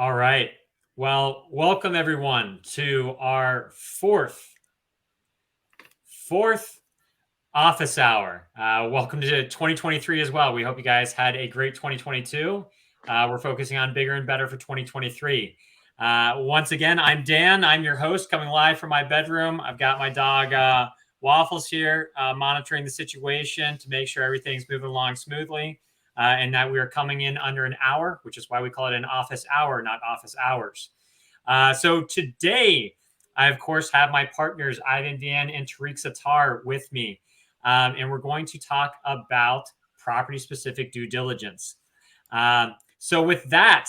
All right. Well, welcome everyone to our fourth office hour. Welcome to 2023 as well. We hope you guys had a great 2022. We're focusing on bigger and better for 2023. Once again, I'm Dan. I'm your host, coming live from my bedroom. I've got my dog Waffles here, monitoring the situation to make sure everything's moving along smoothly. And that we are coming in under an hour, which is why we call it an office hour, not office hours. So today, I, of course, have my partners, Ivan Dan and Tariq Satar, with me. And we're going to talk about property-specific due diligence. So with that,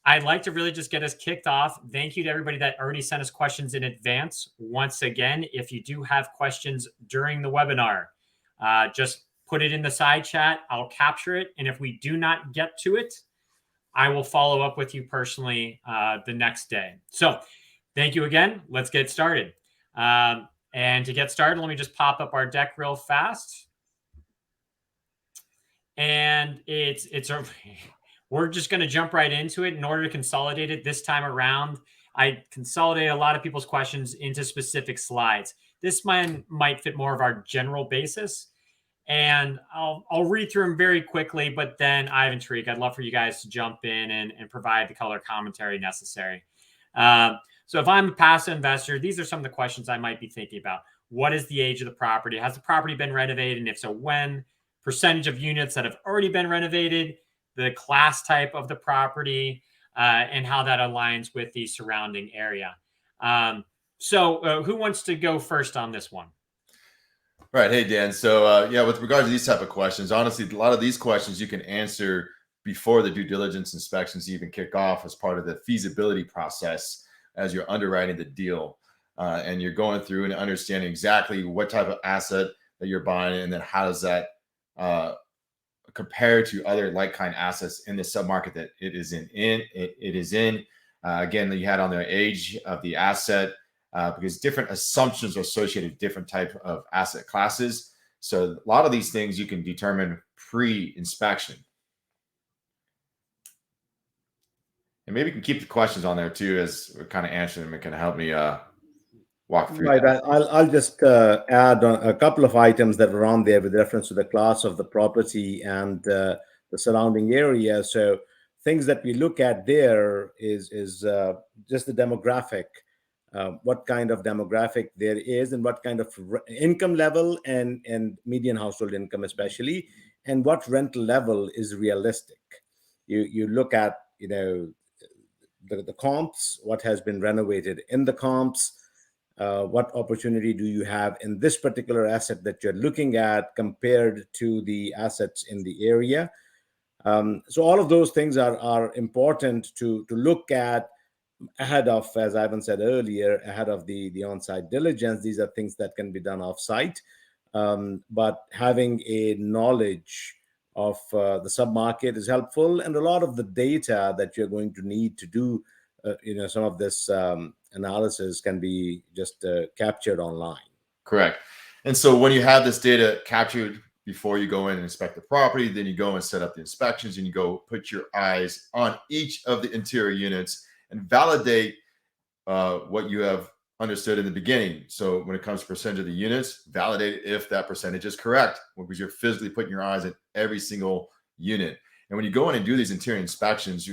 I'd like to really just get us kicked off. Thank you to everybody that already sent us questions in advance. Once again, if you do have questions during the webinar, just put it in the side chat. I'll capture it. And if we do not get to it, I will follow up with you personally the next day. So thank you again. Let's get started. And to get started, let me just pop up our deck real fast. And we're just going to jump right into it. In order to consolidate it this time around, I consolidated a lot of people's questions into specific slides. This one might fit more of our general basis. And I'll read through them very quickly, but then Ivan, Tariq, I'd love for you guys to jump in and provide the color commentary necessary. So if I'm a passive investor, these are some of the questions I might be thinking about. What is the age of the property? Has the property been renovated? And if so, when? Percentage of units that have already been renovated, the class type of the property, and how that aligns with the surrounding area. So who wants to go first on this one? Right. Hey, Dan. So, with regard to these type of questions, honestly, a lot of these questions you can answer before the due diligence inspections even kick off as part of the feasibility process as you're underwriting the deal. And you're going through and understanding exactly what type of asset that you're buying, and then how does that compare to other like-kind assets in the submarket that it is in. Again, you had on the age of the asset, because different assumptions are associated with different types of asset classes. So a lot of these things you can determine pre-inspection. And maybe you can keep the questions on there too, as we're kind of answering them. It can help me walk through right, that. I'll just add a couple of items that are on there with reference to the class of the property and the surrounding area. So things that we look at there is just the demographic. What kind of demographic there is, and what kind of income level and median household income especially, and what rental level is realistic. You look at the comps, what has been renovated in the comps, what opportunity do you have in this particular asset that you're looking at compared to the assets in the area. So all of those things are important to look at ahead of, as Ivan said earlier, ahead of the on-site diligence. These are things that can be done off-site, but having a knowledge of the submarket is helpful, and a lot of the data that you're going to need to do, some of this analysis can be just captured online. Correct. And so when you have this data captured before you go in and inspect the property, then you go and set up the inspections, and you go put your eyes on each of the interior units and validate what you have understood in the beginning. So when it comes to percentage of the units, validate if that percentage is correct, because you're physically putting your eyes at every single unit. And when you go in and do these interior inspections,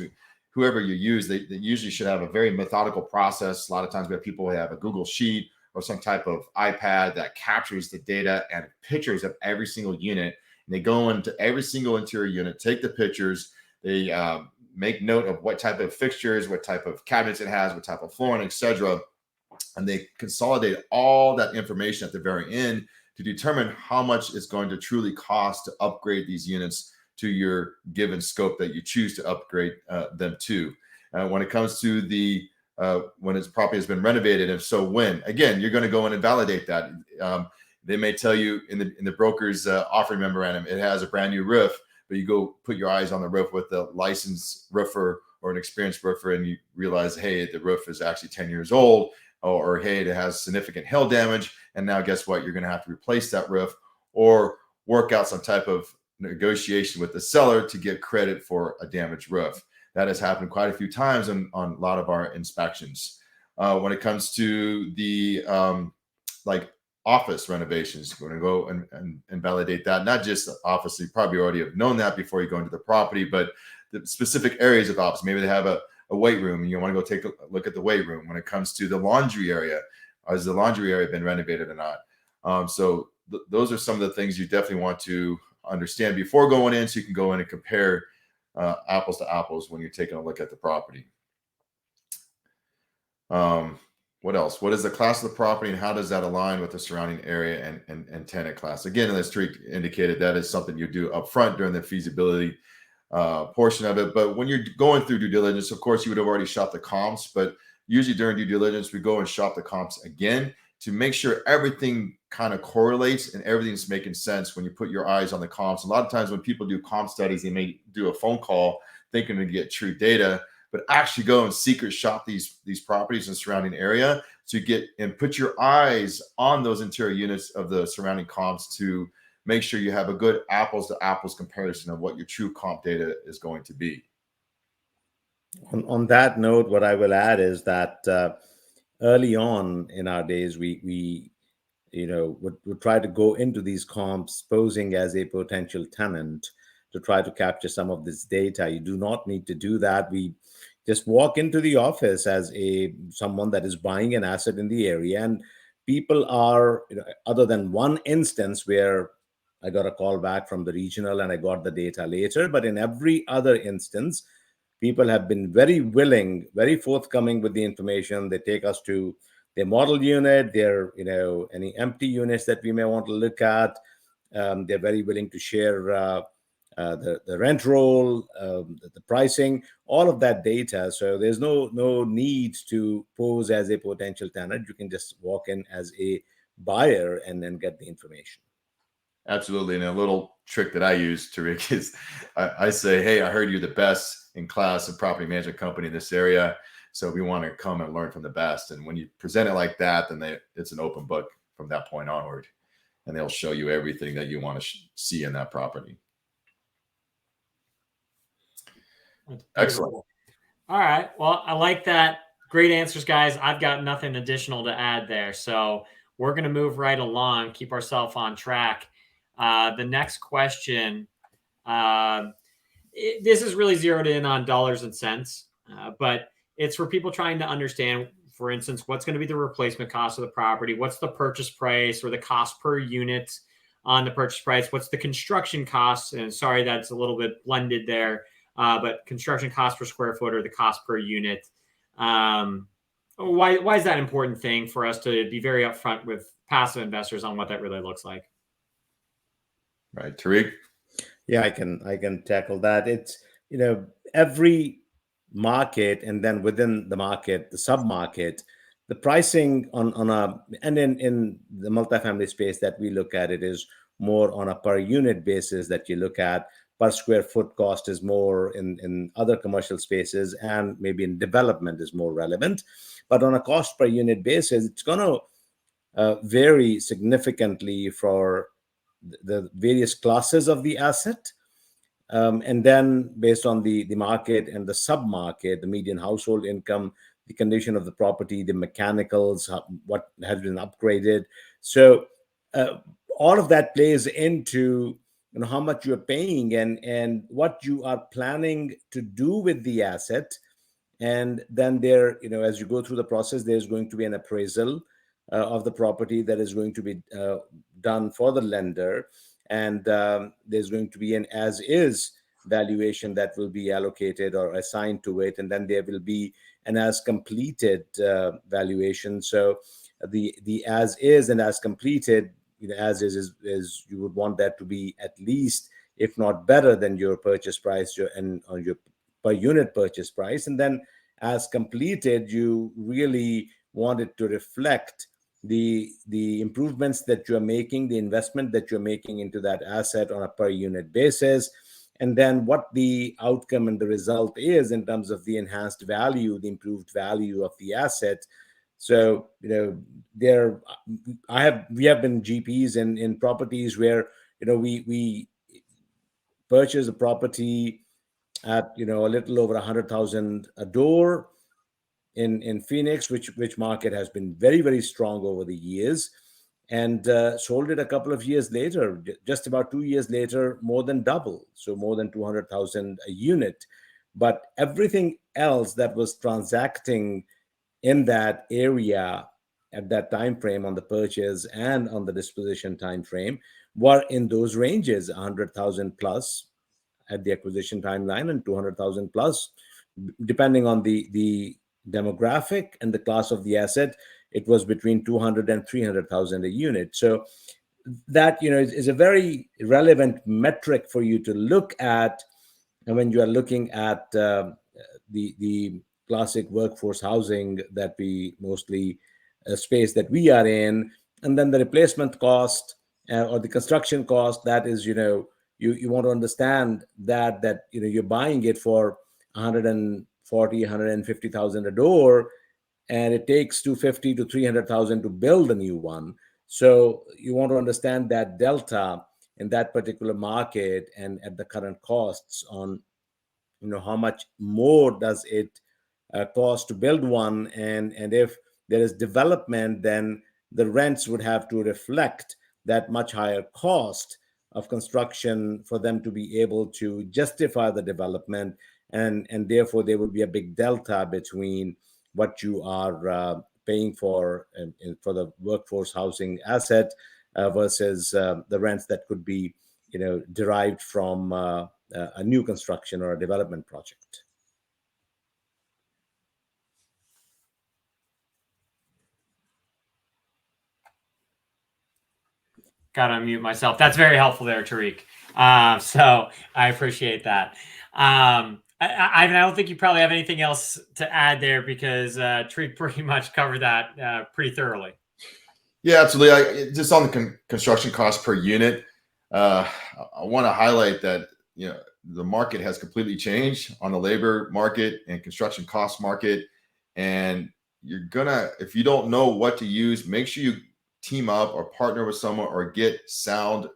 whoever you use, they usually should have a very methodical process. A lot of times we have people who have a Google Sheet or some type of iPad that captures the data and pictures of every single unit. And they go into every single interior unit, take the pictures, they make note of what type of fixtures, what type of cabinets it has, what type of flooring, etc. And they consolidate all that information at the very end to determine how much it's going to truly cost to upgrade these units to your given scope that you choose to upgrade them to. When it comes to the when its property has been renovated, and so when, again, you're going to go in and validate that. They may tell you in the broker's offering memorandum, it has a brand new roof, but you go put your eyes on the roof with a licensed roofer or an experienced roofer, and you realize, hey, the roof is actually 10 years old, or hey, it has significant hail damage, and now guess what? You're going to have to replace that roof or work out some type of negotiation with the seller to get credit for a damaged roof. that has happened quite a few times on a lot of our inspections. When it comes to the like office renovations, we're going to go and validate that. Not just office, you probably already have known that before you go into the property, but the specific areas of office. Maybe they have a weight room and you want to go take a look at the weight room. When it comes to the laundry area, has the laundry area been renovated or not? So those are some of the things you definitely want to understand before going in, so you can go in and compare apples to apples when you're taking a look at the property. What else? What is the class of the property and how does that align with the surrounding area and tenant class? Again, as Tariq indicated, that is something you do up front during the feasibility portion of it. But when you're going through due diligence, of course, you would have already shot the comps, but usually during due diligence, we go and shop the comps again to make sure everything kind of correlates and everything's making sense when you put your eyes on the comps. A lot of times when people do comp studies, they may do a phone call thinking to get true data, but actually go and secret shop these properties in the surrounding area to get and put your eyes on those interior units of the surrounding comps to make sure you have a good apples to apples comparison of what your true comp data is going to be. On that note, what I will add is that early on in our days, we would try to go into these comps posing as a potential tenant to try to capture some of this data. You do not need to do that. We just walk into the office as someone that is buying an asset in the area, and people are, other than one instance where I got a call back from the regional and I got the data later, but in every other instance, people have been very willing, very forthcoming with the information. They take us to their model unit, their, any empty units that we may want to look at. They're very willing to share the rent roll, the pricing, all of that data. So there's no need to pose as a potential tenant. You can just walk in as a buyer and then get the information. Absolutely. And a little trick that I use, Tariq, is I say, hey, I heard you're the best in class of property management company in this area. So we want to come and learn from the best. And when you present it like that, then it's an open book from that point onward. And they'll show you everything that you want to see in that property. Excellent. Cool. All right. Well, I like that. Great answers, guys. I've got nothing additional to add there. So we're going to move right along, keep ourselves on track. The next question, this is really zeroed in on dollars and cents, but it's for people trying to understand, for instance, what's going to be the replacement cost of the property, what's the purchase price or the cost per unit on the purchase price, what's the construction costs, and sorry, that's a little bit blended there, but construction cost per square foot or the cost per unit. Why is that an important thing for us to be very upfront with passive investors on what that really looks like? Right, Tariq? Yeah, I can tackle that. It's, every market, and then within the market, the sub-market, the pricing and in the multifamily space that we look at, it is more on a per unit basis that you look at. Per square foot cost is more in other commercial spaces, and maybe in development is more relevant. But on a cost per unit basis, it's going to vary significantly for the various classes of the asset. And then based on the market and the sub-market, the median household income, the condition of the property, the mechanicals, what has been upgraded. So all of that plays into how much you're paying and what you are planning to do with the asset. And then there, as you go through the process, there's going to be an appraisal of the property that is going to be done for the lender. And there's going to be an as-is valuation that will be allocated or assigned to it. And then there will be an as-completed valuation. So the as-is and as-completed, as is you would want that to be at least, if not better than your purchase price on your per unit purchase price. And then as completed, you really want it to reflect the improvements that you're making, the investment that you're making into that asset on a per unit basis, and then what the outcome and the result is in terms of the enhanced value, the improved value of the asset. So, we have been GPs in properties where, we purchase a property at a little over 100,000 a door in Phoenix, which market has been very, very strong over the years, and sold it a couple of years later, just about 2 years later, more than double, so more than 200,000 a unit. But everything else that was transacting in that area at that time frame, on the purchase and on the disposition time frame, were in those ranges, 100,000 plus at the acquisition timeline and 200,000 plus, depending on the demographic and the class of the asset. It was between 200 and 300,000 a unit. So that is a very relevant metric for you to look at. And when you are looking at the classic workforce housing that we mostly space that we are in, and then the replacement cost or the construction cost, that is, you want to understand that you're buying it for 140, 150,000 a door, and it takes 250 to 300,000 to build a new one. So you want to understand that delta in that particular market and at the current costs on how much more does it cost to build one, and if there is development, then the rents would have to reflect that much higher cost of construction for them to be able to justify the development, and therefore there will be a big delta between what you are paying for the workforce housing asset versus the rents that could be derived from a new construction or a development project. Got to unmute myself. That's very helpful there, Tariq. So I appreciate that. I don't think you probably have anything else to add there, because Tariq pretty much covered that pretty thoroughly. Yeah, absolutely. Just on the construction cost per unit, I want to highlight that the market has completely changed on the labor market and construction cost market. And if you don't know what to use, make sure you team up or partner with someone or get sound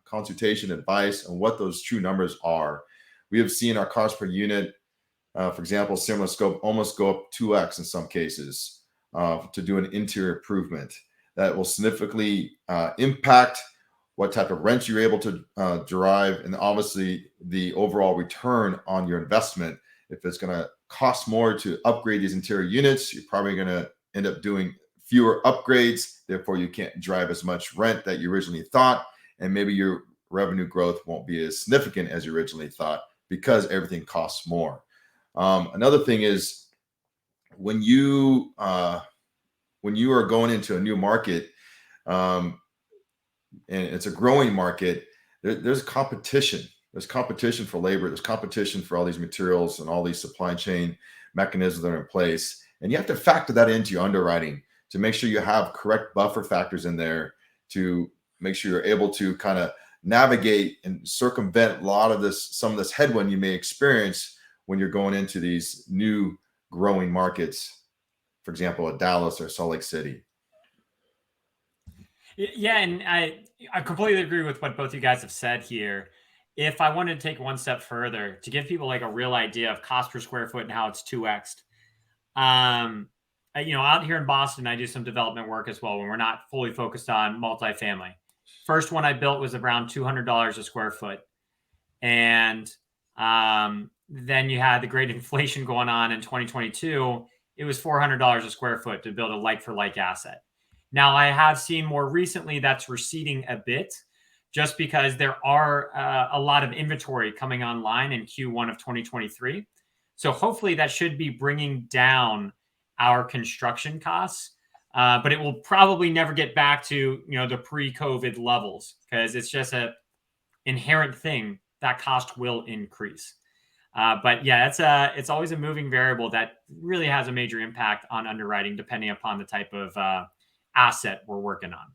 consultation advice on what those true numbers are. We have seen our cost per unit, for example, similar scope, almost go up 2x in some cases to do an interior improvement. That will significantly impact what type of rent you're able to derive, and obviously the overall return on your investment. If it's going to cost more to upgrade these interior units, you're probably going to end up doing fewer upgrades. Therefore, you can't drive as much rent that you originally thought, and maybe your revenue growth won't be as significant as you originally thought because everything costs more. Another thing is when you are going into a new market, and it's a growing market, there's competition. There's competition for labor. There's competition for all these materials and all these supply chain mechanisms that are in place. And you have to factor that into your underwriting to make sure you have correct buffer factors in there to make sure you're able to kind of navigate and circumvent some of this headwind you may experience when you're going into these new growing markets, for example, a Dallas or Salt Lake City. Yeah, and I completely agree with what both you guys have said here. If I wanted to take one step further to give people like a real idea of cost per square foot and how it's 2x'd, out here in Boston, I do some development work as well when we're not fully focused on multifamily. First one I built was around $200 a square foot. And then you had the great inflation going on in 2022. It was $400 a square foot to build a like-for-like asset. Now, I have seen more recently that's receding a bit just because there are a lot of inventory coming online in Q1 of 2023. So hopefully that should be bringing down our construction costs, but it will probably never get back to the pre-COVID levels because it's just an inherent thing that cost will increase. But yeah, it's always a moving variable that really has a major impact on underwriting depending upon the type of asset we're working on.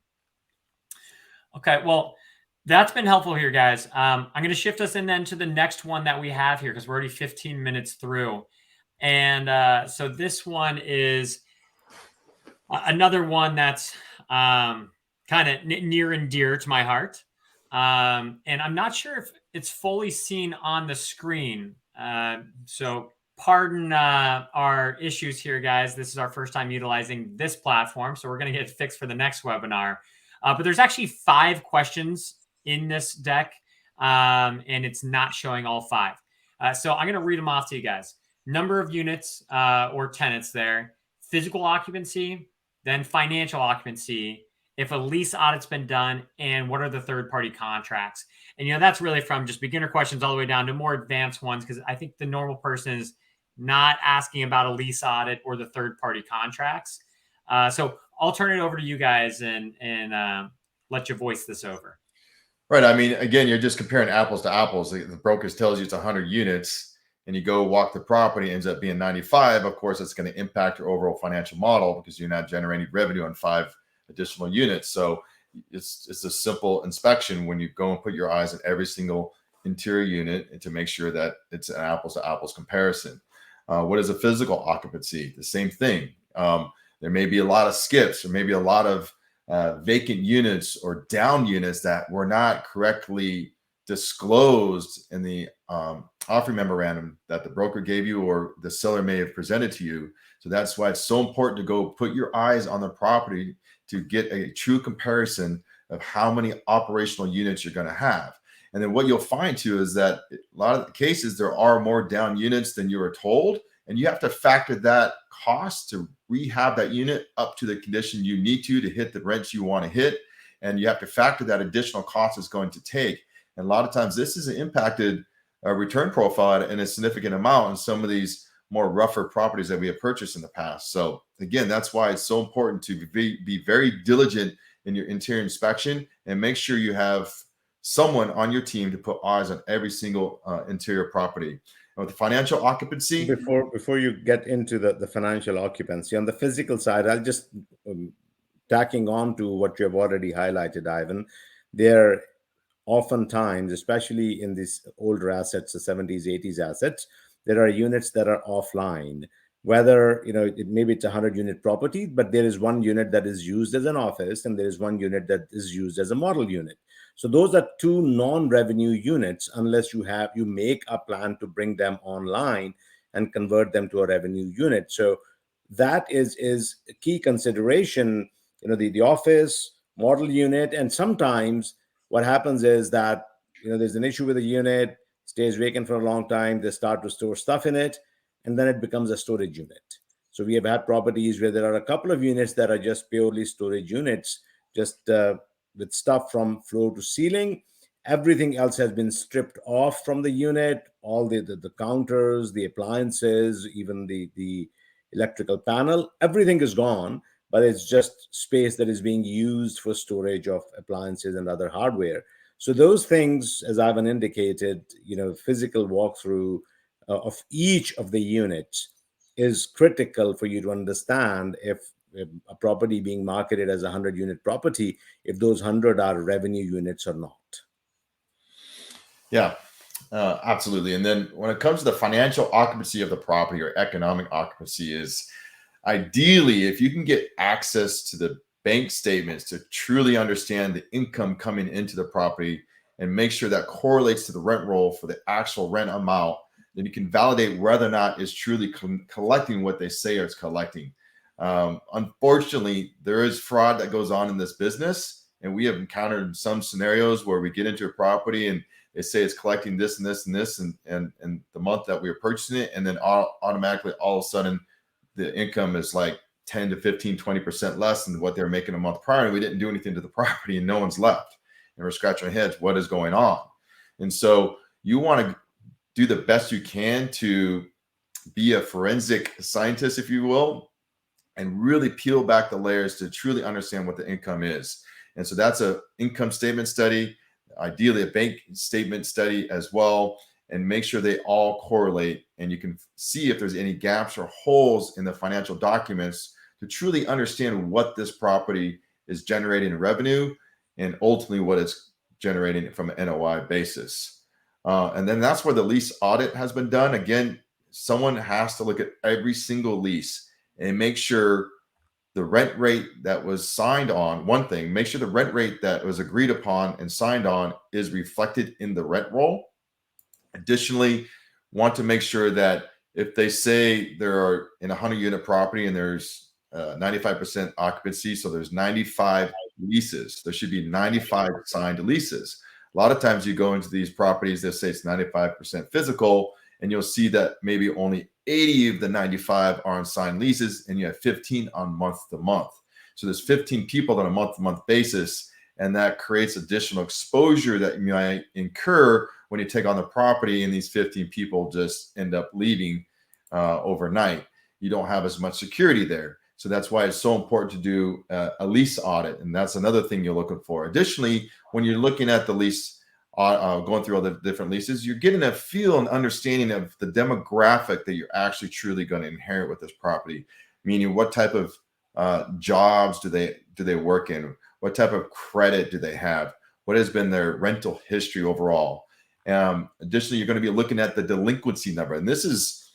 Okay, well, that's been helpful here, guys. I'm going to shift us in then to the next one that we have here because we're already 15 minutes through. And so this one is another one that's kind of near and dear to my heart. And I'm not sure if it's fully seen on the screen. So pardon our issues here, guys. This is our first time utilizing this platform, so we're going to get it fixed for the next webinar. But there's actually 5 questions in this deck, and it's not showing all 5. So I'm going to read them off to you guys. Number of units or tenants there, physical occupancy, then financial occupancy, if a lease audit's been done, and what are the third-party contracts. And, that's really from just beginner questions all the way down to more advanced ones, because I think the normal person is not asking about a lease audit or the third-party contracts. So I'll turn it over to you guys and let you voice this over. Right. I mean, again, you're just comparing apples to apples. The broker tells you it's 100 units and you go walk the property, ends up being 95. Of course, it's going to impact your overall financial model because you're not generating revenue on 5 additional units. So it's a simple inspection when you go and put your eyes on every single interior unit and to make sure that it's an apples to apples comparison. What is a physical occupancy? The same thing. There may be a lot of skips, or maybe a lot of vacant units or down units that were not correctly disclosed in the offering memorandum that the broker gave you or the seller may have presented to you. So that's why it's so important to go put your eyes on the property to get a true comparison of how many operational units you're going to have. And then what you'll find too is that a lot of the cases, there are more down units than you were told. And you have to factor that cost to rehab that unit up to the condition you need to hit the rents you want to hit. And you have to factor that additional cost it's going to take. And a lot of times this has impacted a return profile in a significant amount in some of these more rougher properties that we have purchased in the past. So again, that's why it's so important to be very diligent in your interior inspection and make sure you have someone on your team to put eyes on every single interior property. And with the financial occupancy, before you get into the financial occupancy, on the physical side, I'll just tacking on to what you have already highlighted, Ivan. There oftentimes, especially in these older assets, the 70s, 80s assets, there are units that are offline. Whether, maybe it's a 100-unit property, but there is one unit that is used as an office and there is one unit that is used as a model unit. So those are 2 non-revenue units unless you make a plan to bring them online and convert them to a revenue unit. So that is a key consideration, the office, model unit. And sometimes what happens is that, there's an issue with a unit, stays vacant for a long time, they start to store stuff in it, and then it becomes a storage unit. So we have had properties where there are a couple of units that are just purely storage units, just with stuff from floor to ceiling. Everything else has been stripped off from the unit, all the counters, the appliances, even the electrical panel, everything is gone, but it's just space that is being used for storage of appliances and other hardware. So those things, as Ivan indicated, physical walkthrough of each of the units is critical for you to understand if a property being marketed as a 100-unit property, if those 100 are revenue units or not. Yeah, absolutely. And then when it comes to the financial occupancy of the property or economic occupancy is ideally, if you can get access to the bank statements to truly understand the income coming into the property and make sure that correlates to the rent roll for the actual rent amount, then you can validate whether or not it's truly collecting what they say it's collecting. Unfortunately, there is fraud that goes on in this business, and we have encountered some scenarios where we get into a property and they say it's collecting this and this and this and the month that we were purchasing it, and then automatically all of a sudden the income is like 10 to 15, 20% less than what they were making a month prior. And we didn't do anything to the property and no one's left. And we're scratching our heads, what is going on? And so you want to do the best you can to be a forensic scientist, if you will, and really peel back the layers to truly understand what the income is. And so that's an income statement study, ideally a bank statement study as well, and make sure they all correlate. And you can see if there's any gaps or holes in the financial documents to truly understand what this property is generating in revenue and ultimately what it's generating from an NOI basis. And then that's where the lease audit has been done. Again, someone has to look at every single lease and make sure the rent rate that was signed on, one thing, make sure the rent rate that was agreed upon and signed on is reflected in the rent roll. Additionally, want to make sure that if they say there are in a 100-unit property and there's 95% occupancy, so there's 95 leases, there should be 95 signed leases. A lot of times you go into these properties that say it's 95% physical, and you'll see that maybe only 80 of the 95 are on signed leases, and you have 15 on month to month. So there's 15 people on a month to month basis, and that creates additional exposure that you might incur when you take on the property, and these 15 people just end up leaving overnight. You don't have as much security there. So that's why it's so important to do a lease audit. And that's another thing you're looking for. Additionally, when you're looking at the lease, going through all the different leases, you're getting a feel and understanding of the demographic that you're actually truly going to inherit with this property. Meaning, what type of jobs do they work in? What type of credit do they have? What has been their rental history overall? Additionally, you're going to be looking at the delinquency number. And this is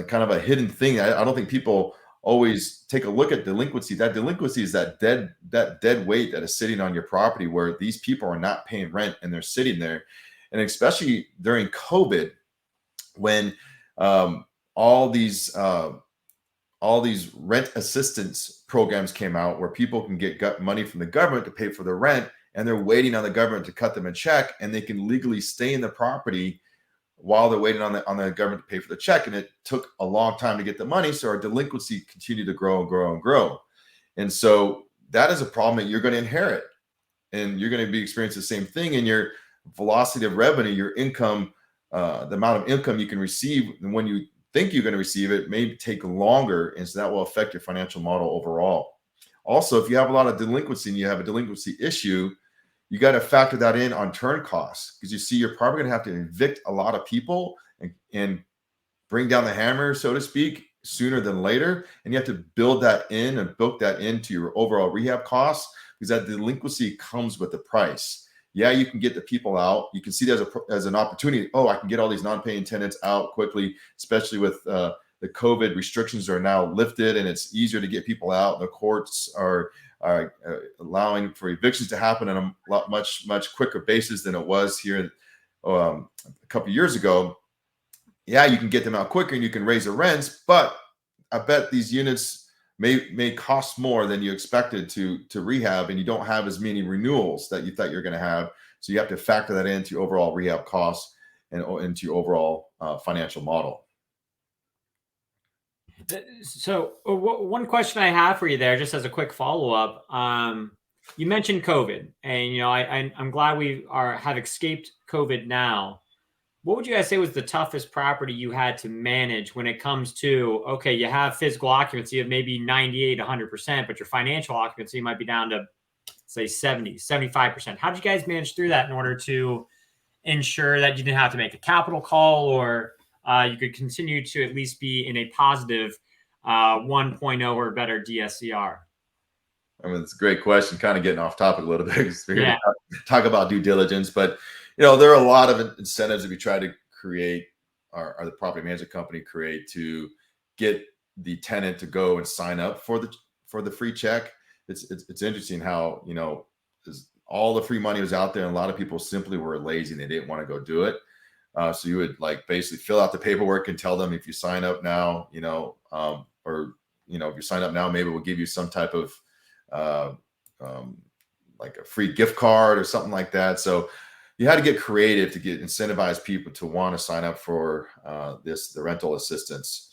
kind of a hidden thing. I don't think people always take a look at delinquency. That delinquency is that dead weight that is sitting on your property, where these people are not paying rent and they're sitting there. And especially during COVID, when all these rent assistance programs came out, where people can get money from the government to pay for their rent, and they're waiting on the government to cut them a check, and they can legally stay in the property while they're waiting on the government to pay for the check. And it took a long time to get the money. So our delinquency continued to grow and grow and grow. And so that is a problem that you're going to inherit. And you're going to be experiencing the same thing in your velocity of revenue, your income, the amount of income you can receive. And when you think you're going to receive it, may take longer. And so that will affect your financial model overall. Also, if you have a lot of delinquency and you have a delinquency issue, you got to factor that in on turn costs, because you see you're probably going to have to evict a lot of people and bring down the hammer, so to speak, sooner than later. And you have to build that in and book that into your overall rehab costs, because that delinquency comes with the price. Yeah, you can get the people out. You can see that as an opportunity. Oh, I can get all these non-paying tenants out quickly, especially with the COVID restrictions are now lifted, and it's easier to get people out. The courts are allowing for evictions to happen on a much quicker basis than it was here a couple of years ago. Yeah, you can get them out quicker and you can raise the rents, but I bet these units may cost more than you expected to rehab, and you don't have as many renewals that you thought you're going to have. So you have to factor that into your overall rehab costs and into your overall financial model. So one question I have for you there, just as a quick follow-up, you mentioned COVID, and I'm glad we have escaped COVID now. What would you guys say was the toughest property you had to manage when it comes to, okay, you have physical occupancy of maybe 98, 100%, but your financial occupancy might be down to, say, 70, 75%. How did you guys manage through that in order to ensure that you didn't have to make a capital call, or you could continue to at least be in a positive 1.0 or better DSCR? I mean, it's a great question, kind of getting off topic a little bit, because we're here to talk about due diligence. But, there are a lot of incentives that we try to create, or the property management company create, to get the tenant to go and sign up for the free check. It's interesting how, all the free money was out there, and a lot of people simply were lazy and they didn't want to go do it. So you would basically fill out the paperwork and tell them, if you sign up now, if you sign up now, maybe we'll give you some type of like a free gift card or something like that. So you had to get creative to incentivize people to want to sign up for the rental assistance.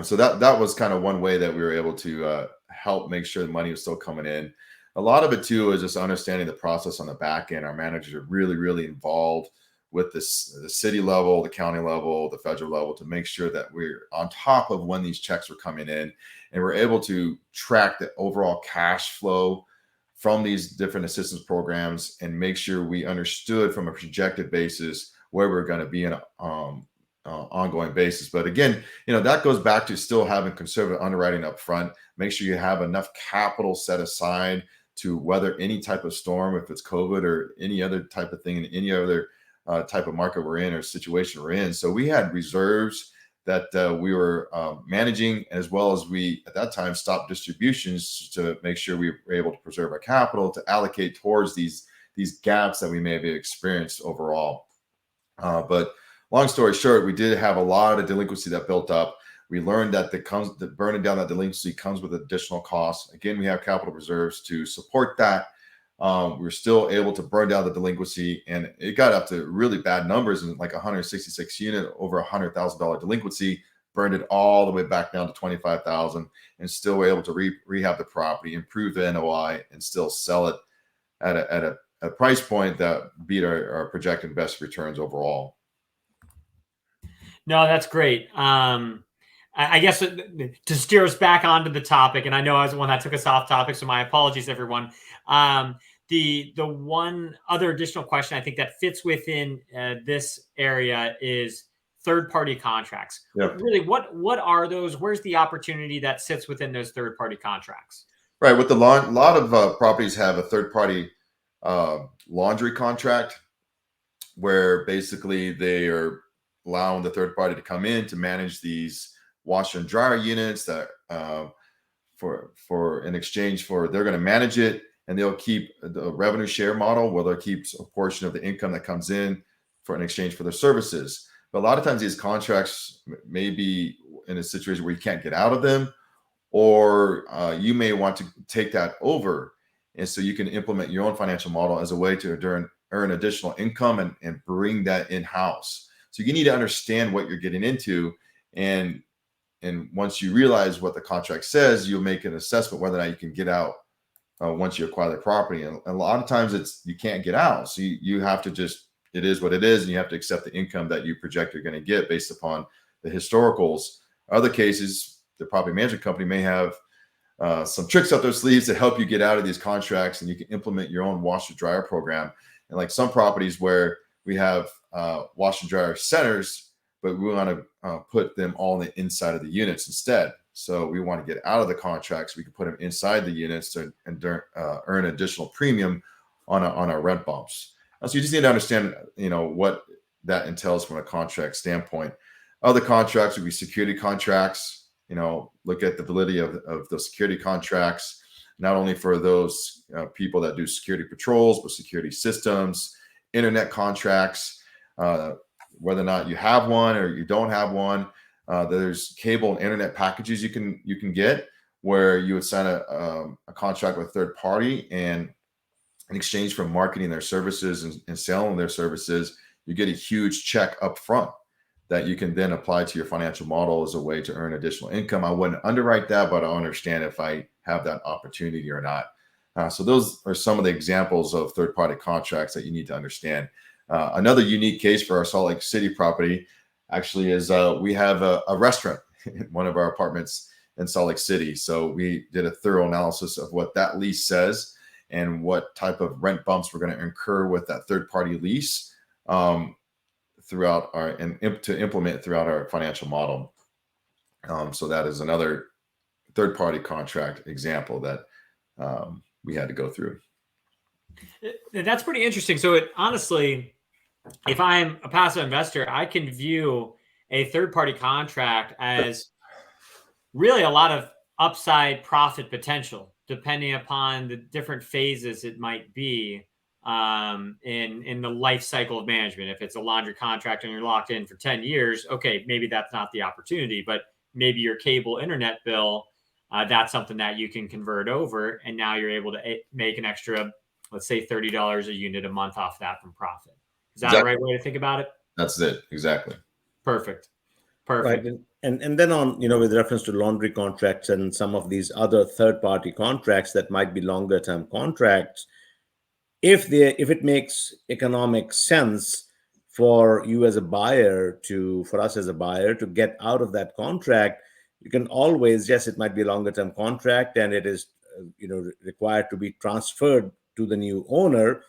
So that was kind of one way that we were able to help make sure the money was still coming in. A lot of it too is just understanding the process on the back end. Our managers are really, really involved with the city level, the county level, the federal level, to make sure that we're on top of when these checks are coming in, and we're able to track the overall cash flow from these different assistance programs, and make sure we understood from a projected basis where we're going to be in an ongoing basis. But again, that goes back to still having conservative underwriting up front. Make sure you have enough capital set aside to weather any type of storm, if it's COVID or any other type of thing, in any other type of market we're in or situation we're in. So we had reserves that we were managing, as well as we at that time stopped distributions to make sure we were able to preserve our capital to allocate towards these gaps that we may have experienced overall. But long story short, we did have a lot of delinquency that built up. We learned that that burning down that delinquency comes with additional costs. Again, we have capital reserves to support that. We were still able to burn down the delinquency, and it got up to really bad numbers, and like 166 unit, over $100,000 delinquency, burned it all the way back down to 25,000, and still were able to rehab the property, improve the NOI, and still sell it at a price point that beat our projected best returns overall. No, that's great. I guess to steer us back onto the topic, and I know I was the one that took us off topic, so my apologies, everyone. The one other additional question I think that fits within this area is third-party contracts. Yep. Really, what are those? Where's the opportunity that sits within those third-party contracts? Right. With a lot of properties have a third-party laundry contract, where basically they are allowing the third party to come in to manage these washer and dryer units that for in exchange for, they're going to manage it, and they'll keep the revenue share model where they'll keep a portion of the income that comes in for in exchange for their services. But a lot of times these contracts may be in a situation where you can't get out of them, or you may want to take that over. And so you can implement your own financial model as a way to earn additional income and bring that in-house. So you need to understand what you're getting into. And once you realize what the contract says, you'll make an assessment whether or not you can get out once you acquire the property. And a lot of times you can't get out. So you have to just, it is what it is, and you have to accept the income that you project you're going to get based upon the historicals. Other cases, the property management company may have some tricks up their sleeves to help you get out of these contracts, and you can implement your own washer dryer program. And like some properties where we have washer dryer centers, but we want to put them all on the inside of the units instead. So we want to get out of the contracts. We can put them inside the units and earn additional premium on our rent bumps. So you just need to understand, what that entails from a contract standpoint. Other contracts would be security contracts. Look at the validity of the security contracts, not only for those people that do security patrols, but security systems, internet contracts, whether or not you have one or you don't have one. There's cable and internet packages you can get, where you would sign a contract with a third party, and in exchange for marketing their services and selling their services, you get a huge check up front that you can then apply to your financial model as a way to earn additional income. I wouldn't underwrite that, but I'll understand if I have that opportunity or not. So those are some of the examples of third-party contracts that you need to understand. Another unique case for our Salt Lake City property actually is we have a restaurant in one of our apartments in Salt Lake City. So we did a thorough analysis of what that lease says and what type of rent bumps we're going to incur with that third-party lease throughout to implement throughout our financial model. So that is another third-party contract example that we had to go through. That's pretty interesting. So honestly, if I'm a passive investor, I can view a third-party contract as really a lot of upside profit potential, depending upon the different phases it might be in the life cycle of management. If it's a laundry contract and you're locked in for 10 years, okay, maybe that's not the opportunity, but maybe your cable internet bill, that's something that you can convert over, and now you're able to make an extra, let's say $30 a unit a month off that from profit. Is that the right way to think about it? That's it. Exactly. Perfect. Right. And then on, with reference to laundry contracts and some of these other third-party contracts that might be longer-term contracts, if it makes economic sense for you as a buyer for us as a buyer to get out of that contract, you can always, yes, it might be a longer-term contract and it is, required to be transferred to the new owner,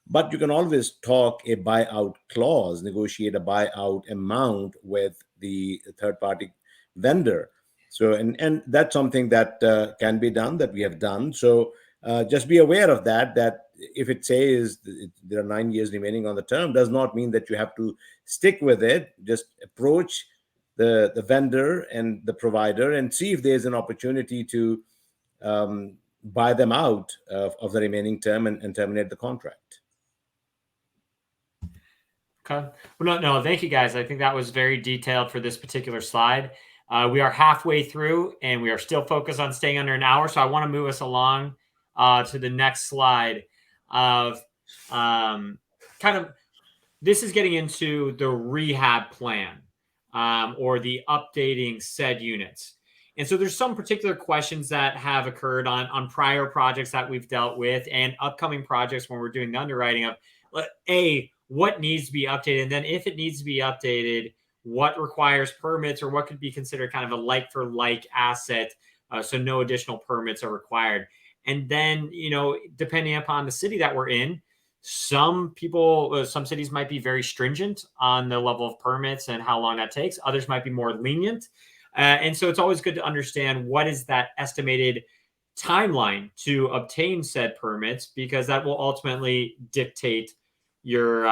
but you can always talk a buyout clause, negotiate a buyout amount with the third-party vendor. So, and that's something that can be done, that we have done. So just be aware of that if it says there are 9 years remaining on the term, does not mean that you have to stick with it. Just approach the vendor and the provider and see if there's an opportunity to buy them out of the remaining term and terminate the contract. Okay. Well, no, thank you guys. I think that was very detailed for this particular slide. We are halfway through and we are still focused on staying under an hour. So I want to move us along to the next slide of kind of this is getting into the rehab plan or the updating said units. And so there's some particular questions that have occurred on prior projects that we've dealt with and upcoming projects when we're doing the underwriting of what needs to be updated. And then if it needs to be updated, what requires permits or what could be considered kind of a like for like asset. So no additional permits are required. And then, depending upon the city that we're in, some cities might be very stringent on the level of permits and how long that takes. Others might be more lenient. And so it's always good to understand what is that estimated timeline to obtain said permits, because that will ultimately dictate your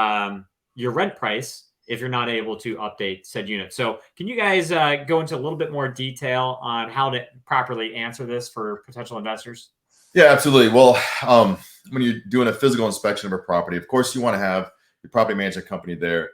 rent price if you're not able to update said unit. So can you guys go into a little bit more detail on how to properly answer this for potential investors? Yeah, absolutely. Well, when you're doing a physical inspection of a property, of course, you want to have your property management company there.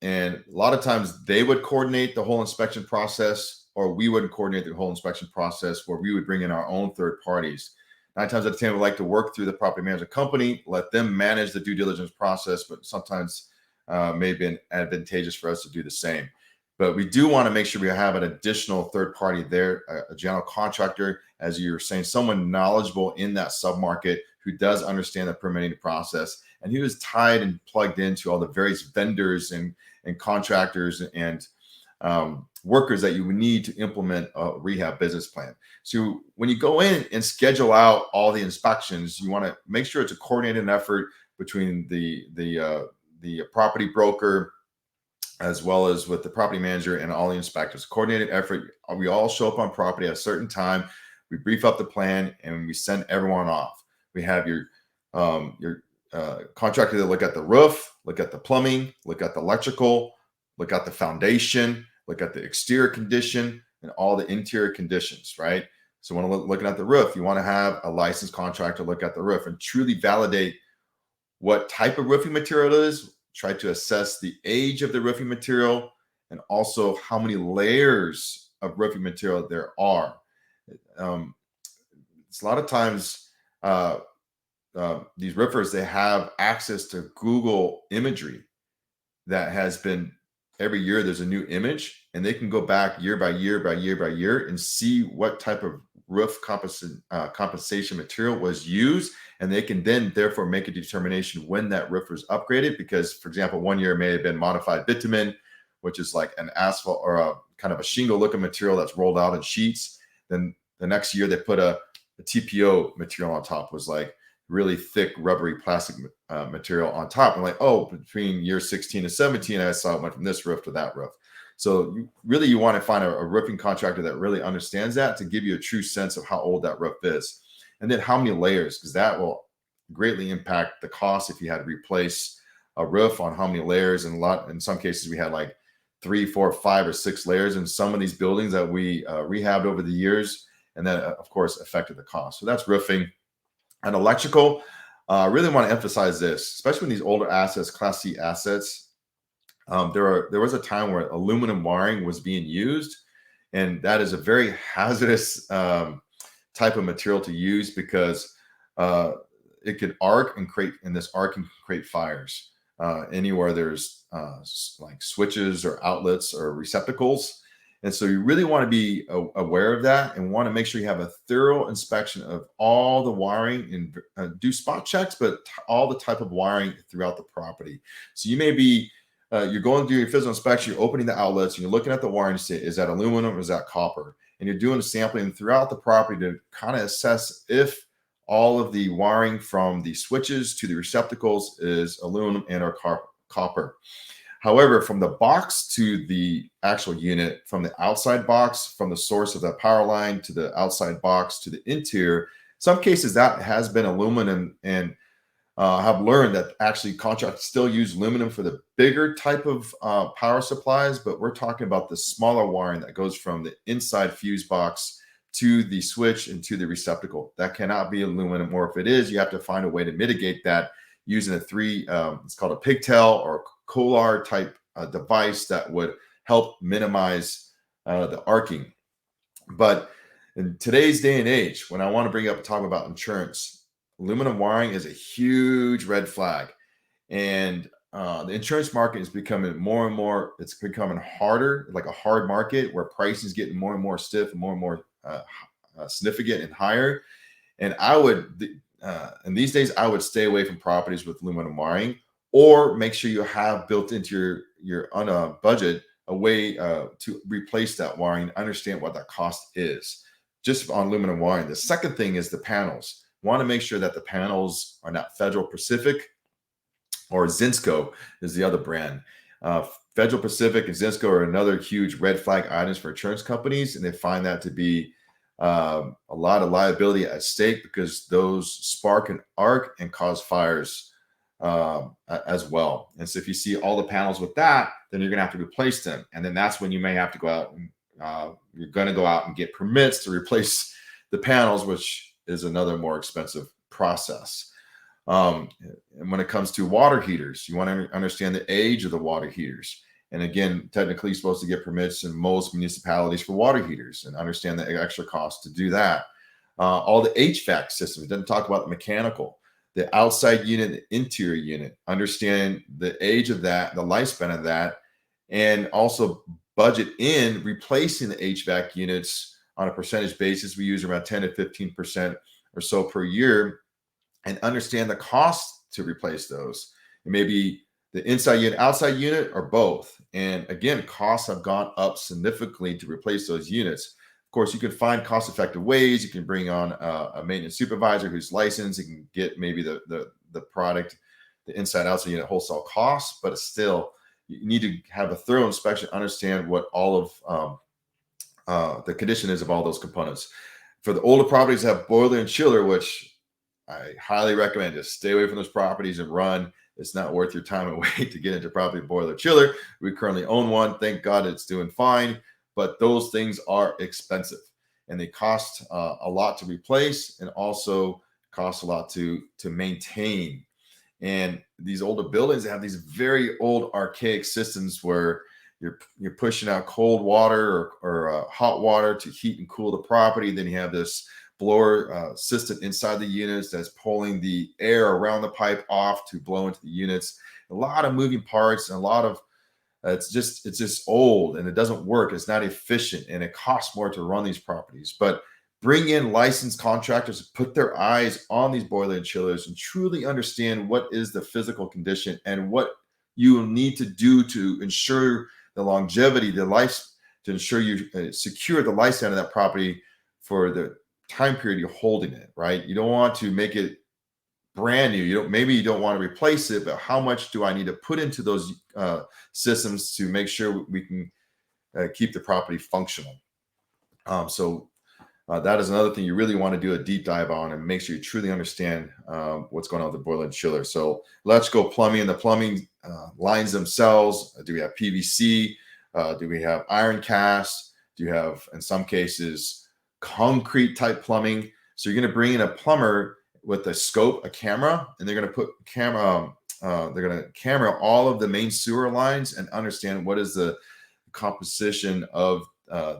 And a lot of times they would coordinate the whole inspection process, or we wouldn't coordinate the whole inspection process, where we would bring in our own third parties. 9 times out of 10, we like to work through the property management company, let them manage the due diligence process, but sometimes may have been advantageous for us to do the same. But we do want to make sure we have an additional third party there, a general contractor, as you were saying, someone knowledgeable in that submarket who does understand the permitting process and who is tied and plugged into all the various vendors and contractors and workers that you need to implement a rehab business plan. So when you go in and schedule out all the inspections, you want to make sure it's a coordinated effort between the property broker, as well as with the property manager and all the inspectors. Coordinated effort. We all show up on property at a certain time. We brief up the plan and we send everyone off. We have your contractor that look at the roof, look at the plumbing, look at the electrical, look at the foundation, look at the exterior condition and all the interior conditions, right? So when looking at the roof, you want to have a licensed contractor look at the roof and truly validate what type of roofing material it is. Try to assess the age of the roofing material and also how many layers of roofing material there are. It's a lot of times these roofers, they have access to Google imagery that has been every year there's a new image, and they can go back year by year by year by year and see what type of roof compensation material was used, and they can then therefore make a determination when that roof was upgraded. Because, for example, one year may have been modified bitumen, which is like an asphalt or a kind of a shingle looking material that's rolled out in sheets. Then the next year they put a TPO material on top, was like really thick rubbery plastic material on top. And like, oh, between year 16 and 17, I saw it went from this roof to that roof. So you want to find a roofing contractor that really understands that, to give you a true sense of how old that roof is. And then how many layers, because that will greatly impact the cost if you had to replace a roof, on how many layers. And in some cases, we had like 3, 4, 5, or 6 layers in some of these buildings that we rehabbed over the years. And that, of course, affected the cost. So that's roofing. And electrical, I really want to emphasize this, especially in these older assets, Class C assets. There was a time where aluminum wiring was being used, and that is a very hazardous type of material to use, because it could arc and this arc can create fires anywhere there's like switches or outlets or receptacles. And so you really want to be aware of that, and want to make sure you have a thorough inspection of all the wiring and do spot checks, but all the type of wiring throughout the property. So you may be you're going through your physical inspection, you're opening the outlets, and you're looking at the wiring to say, is that aluminum or is that copper? And you're doing sampling throughout the property to kind of assess if all of the wiring from the switches to the receptacles is aluminum and or copper. However, from the box to the actual unit, from the outside box, from the source of the power line to the outside box to the interior, some cases that has been aluminum, and have learned that actually contractors still use aluminum for the bigger type of power supplies, but we're talking about the smaller wiring that goes from the inside fuse box to the switch and to the receptacle. That cannot be aluminum, or if it is, you have to find a way to mitigate that, using it's called a pigtail or Kolar type device that would help minimize the arcing. But in today's day and age, when I want to bring up and talk about insurance, aluminum wiring is a huge red flag. And the insurance market is becoming more and more, it's becoming harder, like a hard market where pricing is getting more and more stiff and more significant and higher. And and these days, I would stay away from properties with aluminum wiring, or make sure you have built into your on a budget a way to replace that wiring, understand what that cost is just on aluminum wiring. The second thing is the panels. Want to make sure that the panels are not Federal Pacific, or Zinsco is the other brand. Federal Pacific and Zinsco are another huge red flag items for insurance companies, and they find that to be a lot of liability at stake, because those spark and arc and cause fires as well. And so if you see all the panels with that, then you're going to have to replace them. And then that's when you may have to go out and you're going to go out and get permits to replace the panels, which is another more expensive process. And when it comes to water heaters, you want to understand the age of the water heaters. And again, technically you're supposed to get permits in most municipalities for water heaters, and understand the extra cost to do that. All the HVAC systems, it doesn't talk about the mechanical, the outside unit, the interior unit, understand the age of that, the lifespan of that, and also budget in replacing the HVAC units on a percentage basis. We use around 10 to 15% or so per year, and understand the cost to replace those. It may be the inside unit, outside unit, or both. And again, costs have gone up significantly to replace those units. Of course, you can find cost-effective ways. You can bring on a maintenance supervisor who's licensed. You can get maybe the product, the inside, outside unit wholesale costs, but it's still, you need to have a thorough inspection, understand what all of the condition is of all those components. For the older properties that have boiler and chiller, which I highly recommend, just stay away from those properties and run. It's not worth your time and wait to get into property boiler chiller. We currently own one. Thank God it's doing fine. But those things are expensive, and they cost a lot to replace, and also cost a lot to maintain. And these older buildings have these very old archaic systems where you're pushing out cold water or hot water to heat and cool the property. Then you have this blower system inside the units that's pulling the air around the pipe off to blow into the units. A lot of moving parts, and a lot of it's just old, and it doesn't work. It's not efficient, and it costs more to run these properties. But bring in licensed contractors to put their eyes on these boiler and chillers and truly understand what is the physical condition and what you need to do to ensure the longevity, the life, to ensure you secure the lifespan of that property for the time period you're holding it, right? You don't want to make it brand new. Maybe you don't want to replace it, but how much do I need to put into those systems to make sure we can keep the property functional? So that is another thing you really want to do a deep dive on, and make sure you truly understand what's going on with the boiler and chiller. So let's go plumbing. The plumbing lines themselves. Do we have PVC? Do we have iron cast? Do you have, in some cases, concrete type plumbing? So you're going to bring in a plumber with a scope, a camera, and they're going to put camera all of the main sewer lines and understand what is the composition of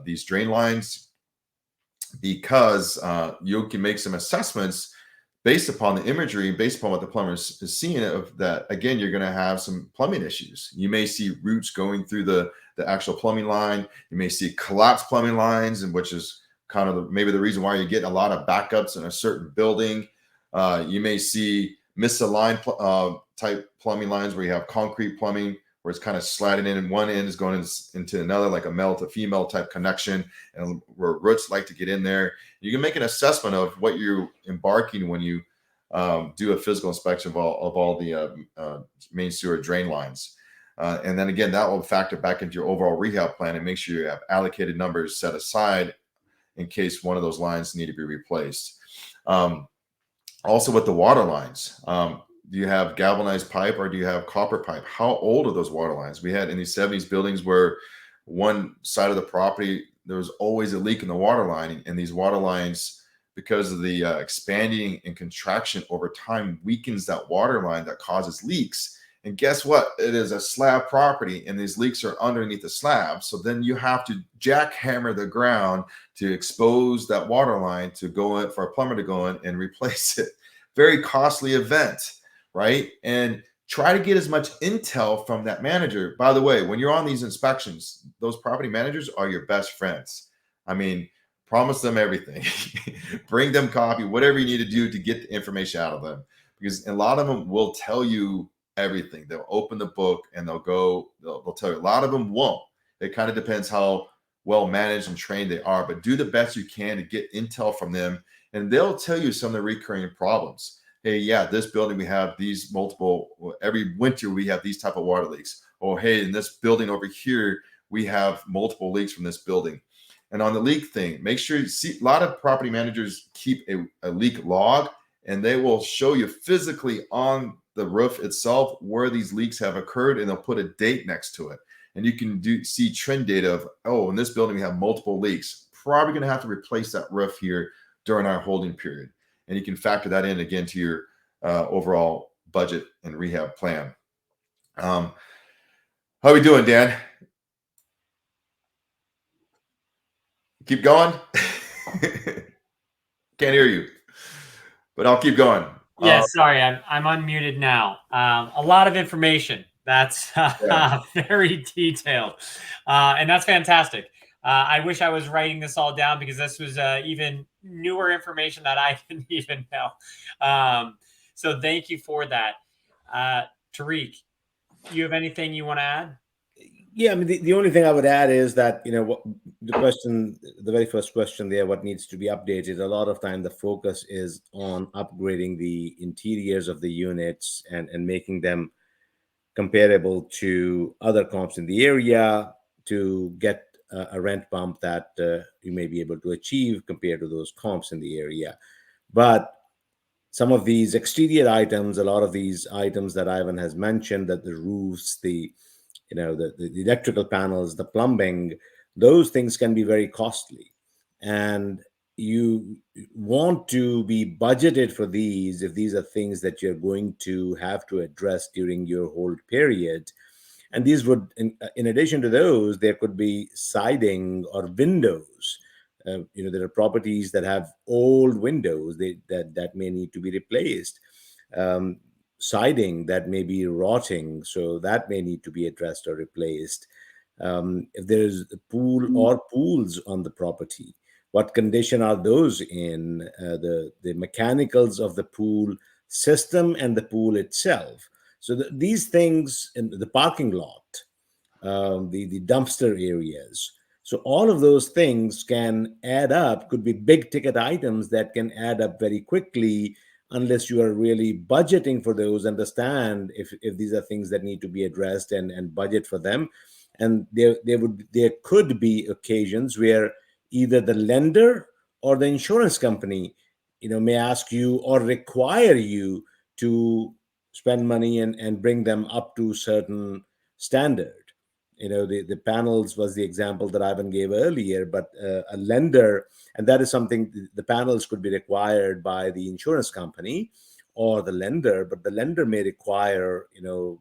these drain lines, because you can make some assessments based upon the imagery, based upon what the plumber is seeing, of that. Again, you're going to have some plumbing issues. You may see roots going through the actual plumbing line. You may see collapsed plumbing lines, and which is kind of maybe the reason why you're getting a lot of backups in a certain building. You may see misaligned type plumbing lines where you have concrete plumbing where it's kind of sliding in, and one end is going into another, like a male to female type connection, and where roots like to get in there. You can make an assessment of what you're embarking when you do a physical inspection of all the main sewer drain lines. And then again, that will factor back into your overall rehab plan, and make sure you have allocated numbers set aside in case one of those lines need to be replaced. Also with the water lines, do you have galvanized pipe or do you have copper pipe? How old are those water lines? We had in these 70s buildings where one side of the property, there was always a leak in the water line, and these water lines because of the expanding and contraction over time weakens that water line that causes leaks. And guess what? It is a slab property, and these leaks are underneath the slab. So then you have to jackhammer the ground to expose that water line to go in for a plumber to go in and replace it. Very costly event, right? And try to get as much intel from that manager. By the way, when you're on these inspections, those property managers are your best friends. I mean, promise them everything. Bring them copy, whatever you need to do to get the information out of them. Because a lot of them will tell you everything. They'll open the book and they'll tell you. A lot of them won't. It kind of depends how well managed and trained they are, but do the best you can to get intel from them. And they'll tell you some of the recurring problems. Hey, yeah, this building, we have these multiple, every winter we have these type of water leaks. Or, hey, in this building over here, we have multiple leaks from this building. And on the leak thing, make sure you see, a lot of property managers keep a leak log, and they will show you physically on the roof itself where these leaks have occurred, and they'll put a date next to it. And you can see trend data of, oh, in this building we have multiple leaks. Probably going to have to replace that roof here during our holding period. And you can factor that in again to your overall budget and rehab plan. How are we doing, Dan? Keep going. Can't hear you, but I'll keep going. Yeah, sorry, I'm unmuted now. A lot of information. That's very detailed, and that's fantastic. I wish I was writing this all down because this was even newer information that I didn't even know. So thank you for that. Tariq, you have anything you want to add? Yeah, I mean, the only thing I would add is that, the very first question there, what needs to be updated, a lot of time the focus is on upgrading the interiors of the units and making them comparable to other comps in the area to get a rent bump that you may be able to achieve compared to those comps in the area. But some of these exterior items, a lot of these items that Ivan has mentioned, that the roofs, the electrical panels, the plumbing, those things can be very costly. And you want to be budgeted for these if these are things that you're going to have to address during your hold period. And these would, in addition to those, there could be siding or windows. There are properties that have old windows that may need to be replaced. Siding that may be rotting, so that may need to be addressed or replaced. If there's a pool or pools on the property, what condition are those in? The mechanicals of the pool system and the pool itself. So these things in the parking lot, the dumpster areas. So all of those things can add up, could be big ticket items that can add up very quickly unless you are really budgeting for those, understand if these are things that need to be addressed and budget for them. And there could be occasions where either the lender or the insurance company, may ask you or require you to spend money and bring them up to certain standard. The panels was the example that Ivan gave earlier, but a lender, and that is something, the panels could be required by the insurance company or the lender, but the lender may require, the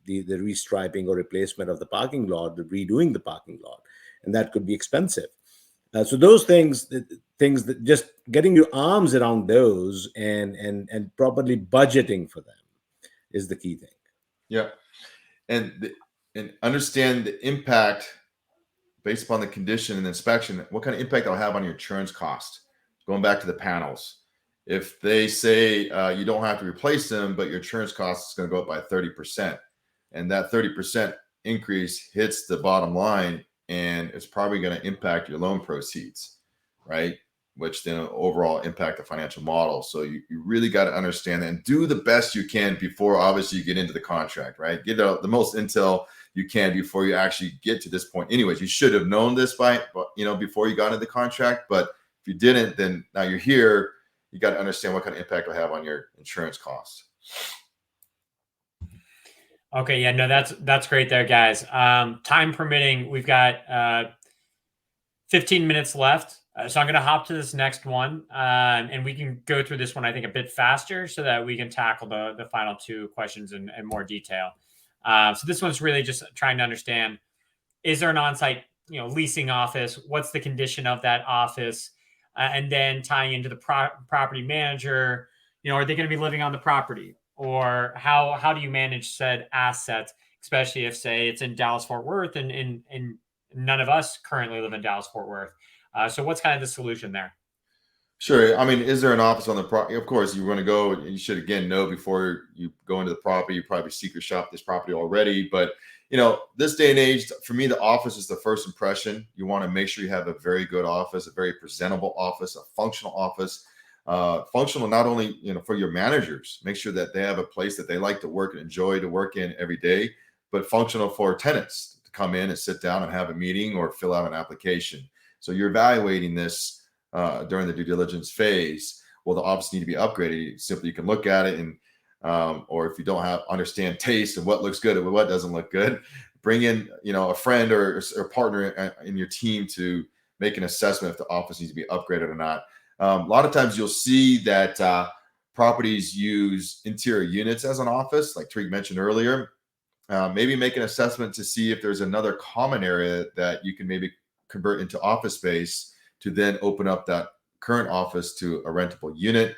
restriping or replacement of the parking lot, the redoing the parking lot, and that could be expensive. So those things that just getting your arms around those and properly budgeting for them is the key thing. Yeah, and understand the impact based upon the condition and inspection, what kind of impact it'll have on your insurance cost. Going back to the panels, if they say you don't have to replace them, but your insurance cost is going to go up by 30%, and that 30% increase hits the bottom line, and it's probably going to impact your loan proceeds, right? Which then overall impact the financial model. So you really got to understand that and do the best you can before obviously you get into the contract, right? Get out the most intel you can before you actually get to this point. Anyways, you should have known this before you got into the contract. But if you didn't, then now you're here, you got to understand what kind of impact it'll have on your insurance costs. Okay, yeah, no, that's great there, guys. Time permitting, we've got 15 minutes left. So I'm going to hop to this next one, and we can go through this one, I think, a bit faster so that we can tackle the final two questions in more detail. So this one's really just trying to understand, is there an on-site, leasing office? What's the condition of that office? And then tying into the property manager, are they going to be living on the property? Or how do you manage said assets, especially if, say, it's in Dallas-Fort Worth and none of us currently live in Dallas-Fort Worth? So what's kind of the solution there? Sure. I mean, is there an office on the property? Of course, you want to go. You should again know before you go into the property. You probably secret shop this property already, but this day and age, for me, the office is the first impression. You want to make sure you have a very good office, a very presentable office, a functional office. Functional not only for your managers, make sure that they have a place that they like to work and enjoy to work in every day, but functional for tenants to come in and sit down and have a meeting or fill out an application. So you're evaluating this during the due diligence phase. Well, the office need to be upgraded. Simply, you can look at it and, or if you don't understand taste and what looks good and what doesn't look good, bring in a friend or partner in your team to make an assessment if the office needs to be upgraded or not. A lot of times you'll see that properties use interior units as an office, like Tariq mentioned earlier. Maybe make an assessment to see if there's another common area that you can maybe convert into office space to then open up that current office to a rentable unit.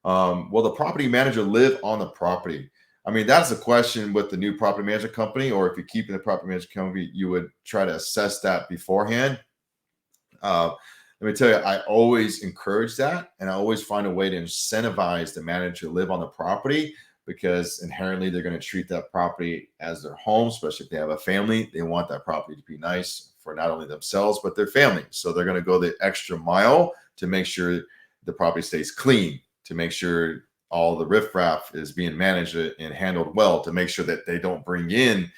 Will the property manager live on the property? I mean, that's a question with the new property management company, or if you're keeping the property management company, you would try to assess that beforehand. Let me tell you, I always encourage that, and I always find a way to incentivize the manager to live on the property, because inherently they're going to treat that property as their home, especially if they have a family. They want that property to be nice for not only themselves, but their family. So they're going to go the extra mile to make sure the property stays clean, to make sure all the riffraff is being managed and handled well, to make sure that they don't bring in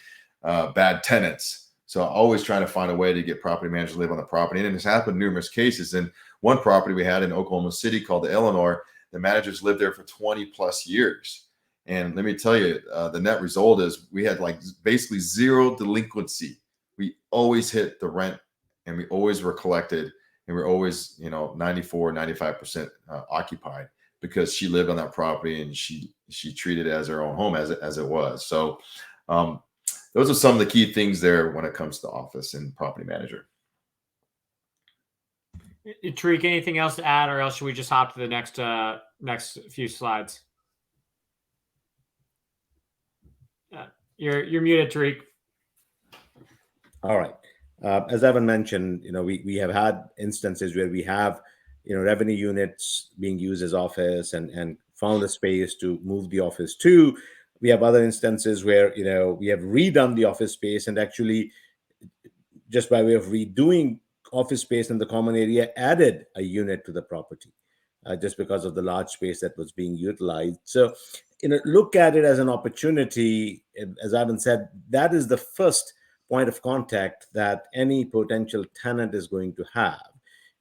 bad tenants. So I always try to find a way to get property managers to live on the property. And it's happened in numerous cases. In one property we had in Oklahoma City called the Eleanor, the managers lived there for 20 plus years. And let me tell you, the net result is we had like basically zero delinquency. We always hit the rent and we always were collected, and we're always, 94, 95% occupied, because she lived on that property and she treated it as her own home as it was. So those are some of the key things there when it comes to the office and property manager. Tariq, anything else to add, or else should we just hop to the next few slides? You're muted, Tariq. All right. As Evan mentioned, we have had instances where we have, revenue units being used as office and found a space to move the office to. We have other instances where, we have redone the office space and actually, just by way of redoing office space in the common area, added a unit to the property, just because of the large space that was being utilized. So, look at it as an opportunity. As Ivan said, that is the first point of contact that any potential tenant is going to have.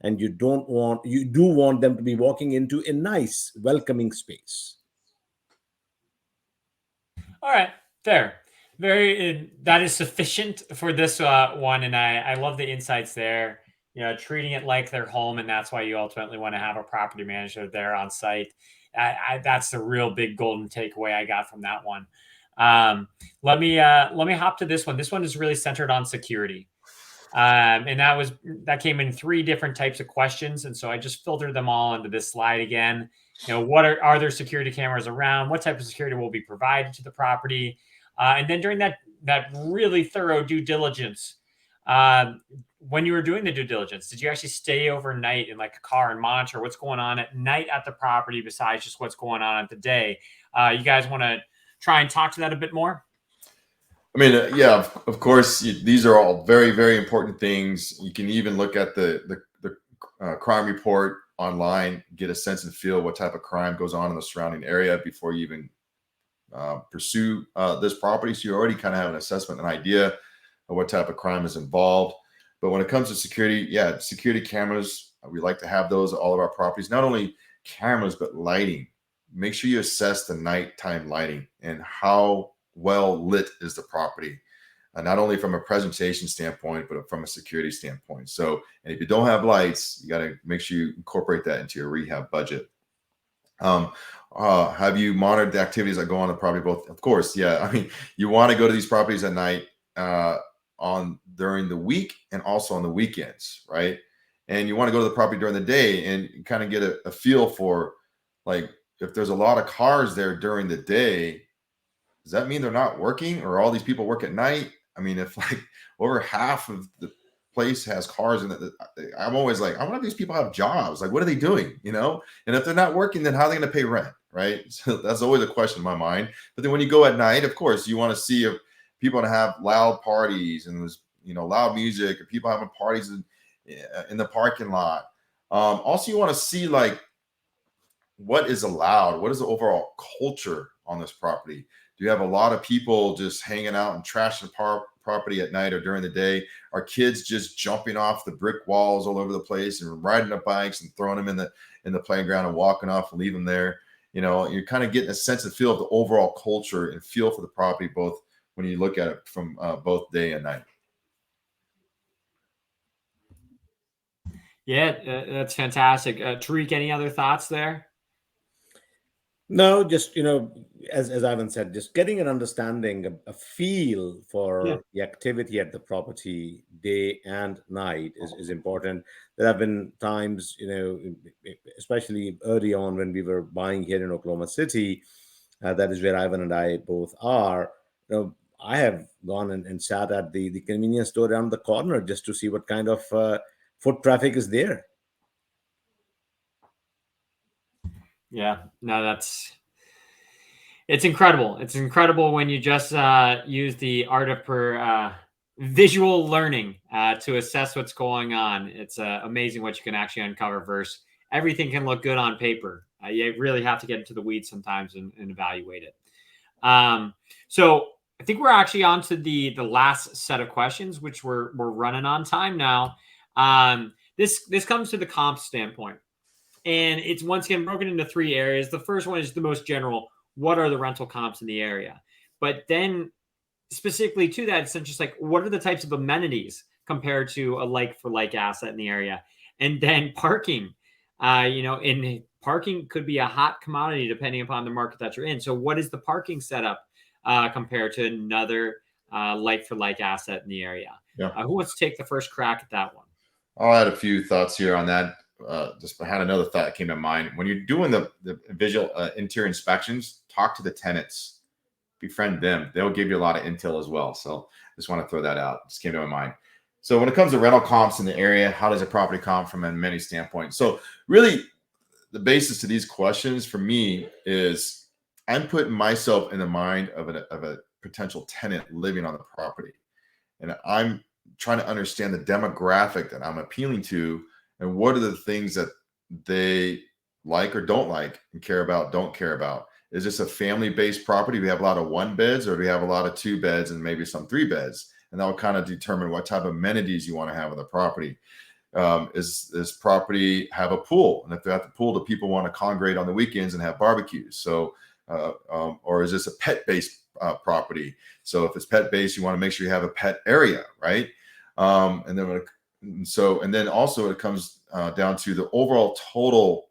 And you do want them to be walking into a nice, welcoming space. All right, there. That is sufficient for this one, and I love the insights there. Treating it like their home, and that's why you ultimately want to have a property manager there on site. That's the real big golden takeaway I got from that one. Let me hop to this one. This one is really centered on security, and that came in 3 different types of questions, and so I just filtered them all into this slide again. What are there security cameras around? What type of security will be provided to the property? And then during that really thorough due diligence, when you were doing the due diligence, did you actually stay overnight in like a car and monitor what's going on at night at the property besides just what's going on at the day? You guys want to try and talk to that a bit more? I mean, yeah, of course, these are all very, very important things. You can even look at the crime report online, get a sense and feel what type of crime goes on in the surrounding area before you even pursue this property. So you already kind of have an assessment, an idea of what type of crime is involved. But when it comes to security, security cameras, we like to have those at all of our properties. Not only cameras, but lighting. Make sure you assess the nighttime lighting and how well lit is the property. not only from a presentation standpoint, but from a security standpoint. So, and if you don't have lights, you got to make sure you incorporate that into your rehab budget. Have you monitored the activities that go on the property? Both, of course, yeah. I mean, you want to go to these properties at night, during the week and also on the weekends, right? And you want to go to the property during the day and kind of get a feel for, like, if there's a lot of cars there during the day, does that mean they're not working, or all these people work at night? I mean, if like over half of the place has cars in it, I'm always like, I wonder if these people have jobs. Like, what are they doing? And if they're not working, then how are they going to pay rent? Right. So that's always a question in my mind. But then when you go at night, of course, you want to see if people want to have loud parties and there's, loud music, or people having parties in the parking lot. Also, you want to see, like, what is allowed? What is the overall culture on this property? Do you have a lot of people just hanging out and trashing property at night or during the day? Are kids just jumping off the brick walls all over the place and riding their bikes and throwing them in the playground and walking off and leave them there? You're kind of getting a sense of feel of the overall culture and feel for the property, both when you look at it from both day and night. Yeah, that's fantastic. Tariq, any other thoughts there? No, just as Ivan said, just getting an understanding, a feel for the activity at the property day and night is important. There have been times, especially early on when we were buying here in Oklahoma City, that is where Ivan and I both are. I have gone and sat at the convenience store around the corner just to see what kind of foot traffic is there. Yeah, no, it's incredible. It's incredible when you just use the art of visual learning to assess what's going on. It's amazing what you can actually uncover versus everything can look good on paper. You really have to get into the weeds sometimes and evaluate it. So I think we're actually on to the last set of questions, which we're running on time now. This comes to the comp standpoint. And it's once again broken into three areas. The first one is the most general. What are the rental comps in the area? But then specifically to that, it's just like, what are the types of amenities compared to a like-for-like asset in the area? And then parking, in parking could be a hot commodity depending upon the market that you're in. So what is the parking setup compared to another like-for-like asset in the area? Yeah. Who wants to take the first crack at that one? I'll add a few thoughts here on that. Just had another thought that came to mind. When you're doing the visual interior inspections, talk to the tenants, befriend them. They'll give you a lot of intel as well. So just want to throw that out. Just came to my mind. So when it comes to rental comps in the area, how does a property comp from many standpoints? So really the basis to these questions for me is I'm putting myself in the mind of a potential tenant living on the property. And I'm trying to understand the demographic that I'm appealing to, and what are the things that they like or don't like and care about, don't care about. Is this a family-based property? Do we have a lot of 1 beds, or do we have a lot of 2 beds and maybe some 3 beds? And that will kind of determine what type of amenities you want to have on the property. Is this property have a pool? And if they're at the pool, do people want to congregate on the weekends and have barbecues? So, or is this a pet-based property? So if it's pet-based, you want to make sure you have a pet area, right? And then also it comes down to the overall total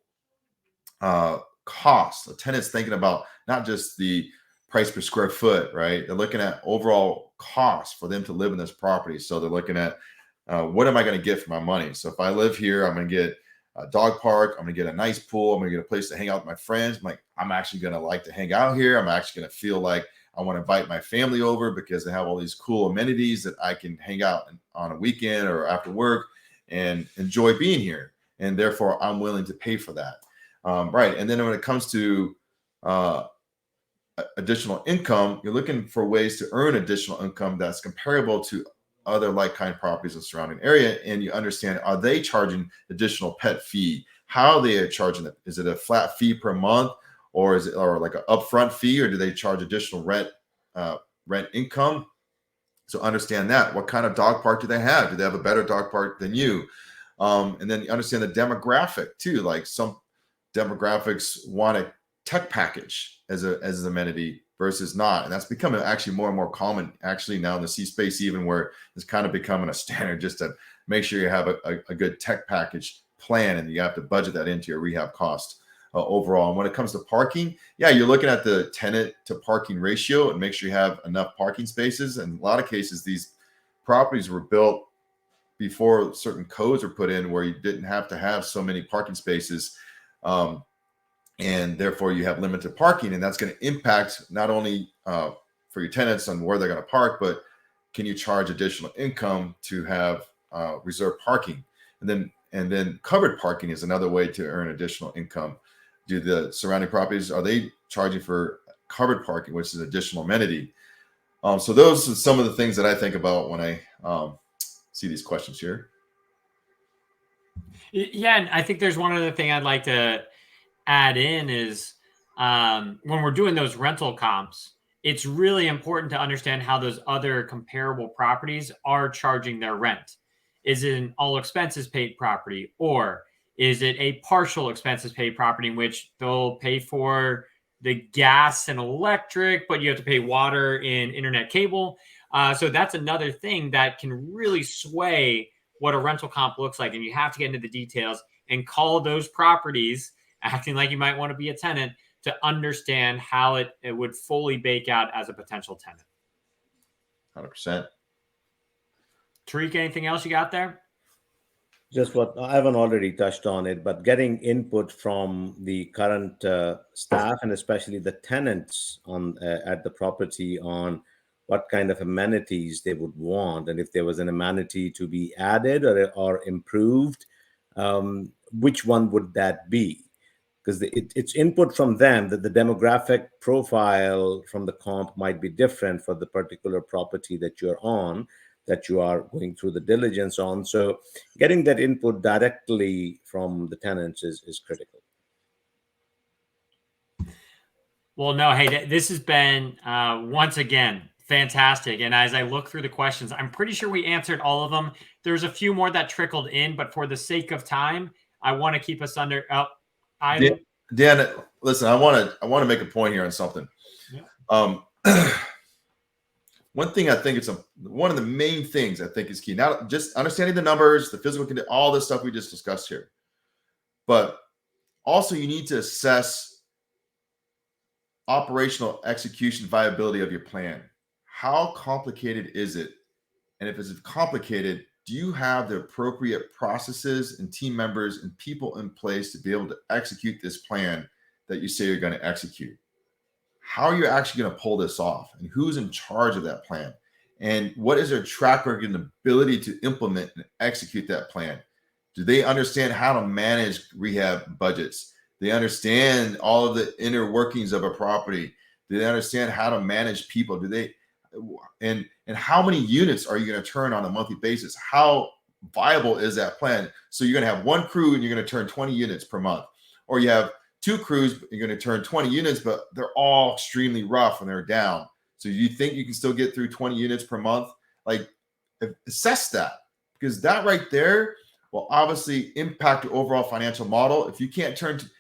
cost. The tenant's thinking about not just the price per square foot, right? They're looking at overall cost for them to live in this property. So they're looking at what am I going to get for my money? So if I live here, I'm going to get a dog park. I'm going to get a nice pool. I'm going to get a place to hang out with my friends. I'm actually going to like to hang out here. I'm actually going to feel like I want to invite my family over because they have all these cool amenities that I can hang out on a weekend or after work and enjoy being here. And therefore, I'm willing to pay for that. Right. And then when it comes to additional income, you're looking for ways to earn additional income that's comparable to other like-kind properties in the surrounding area. And you understand, are they charging additional pet fee? How they are charging it? Is it a flat fee per month? Or is it like an upfront fee, or do they charge additional rent income? So understand that. What kind of dog park do they have? Do they have a better dog park than you? And then you understand the demographic too. Like some demographics want a tech package as an amenity versus not. And that's becoming actually more and more common actually now in the C space, even where it's kind of becoming a standard just to make sure you have a good tech package plan, and you have to budget that into your rehab cost overall. And when it comes to parking, yeah, you're looking at the tenant to parking ratio and make sure you have enough parking spaces. And in a lot of cases, these properties were built before certain codes were put in where you didn't have to have so many parking spaces. And therefore you have limited parking, and that's going to impact not only for your tenants on where they're going to park, but can you charge additional income to have reserved parking? And then covered parking is another way to earn additional income. Do the surrounding properties, are they charging for covered parking, which is an additional amenity? So those are some of the things that I think about when I see these questions here. Yeah, and I think there's one other thing I'd like to add in is when we're doing those rental comps, it's really important to understand how those other comparable properties are charging their rent. Is it an all expenses paid property, or is it a partial expenses paid property in which they'll pay for the gas and electric, but you have to pay water and internet cable? So that's another thing that can really sway what a rental comp looks like. And you have to get into the details and call those properties, acting like you might want to be a tenant, to understand how it would fully bake out as a potential tenant. 100%. Tariq, anything else you got there? Just what Ivan already touched on it, but getting input from the current staff and especially the tenants on at the property on what kind of amenities they would want, and if there was an amenity to be added or improved, which one would that be? Because it's input from them that the demographic profile from the comp might be different for the particular property that you're on, that you are going through the diligence on. So getting that input directly from the tenants is critical. Well, no, hey, this has been once again fantastic. And as I look through the questions, I'm pretty sure we answered all of them. There's a few more that trickled in, but for the sake of time, I want to keep us under. Dan, listen, I want to make a point here on something. Yeah. One thing I think one of the main things I think is key. Now, just understanding the numbers, the physical condition, all this stuff we just discussed here. But also you need to assess operational execution viability of your plan. How complicated is it? And if it's complicated, do you have the appropriate processes and team members and people in place to be able to execute this plan that you say you're going to execute? How are you actually going to pull this off? And who's in charge of that plan? And what is their track record and ability to implement and execute that plan? Do they understand how to manage rehab budgets? Do they understand all of the inner workings of a property? Do they understand how to manage people? Do they, and how many units are you going to turn on a monthly basis? How viable is that plan? So you're going to have one crew and you're going to turn 20 units per month, or you have two crews, you're going to turn 20 units, but they're all extremely rough and they're down. So you think you can still get through 20 units per month? Like, assess that, because that right there will obviously impact your overall financial model. If you can't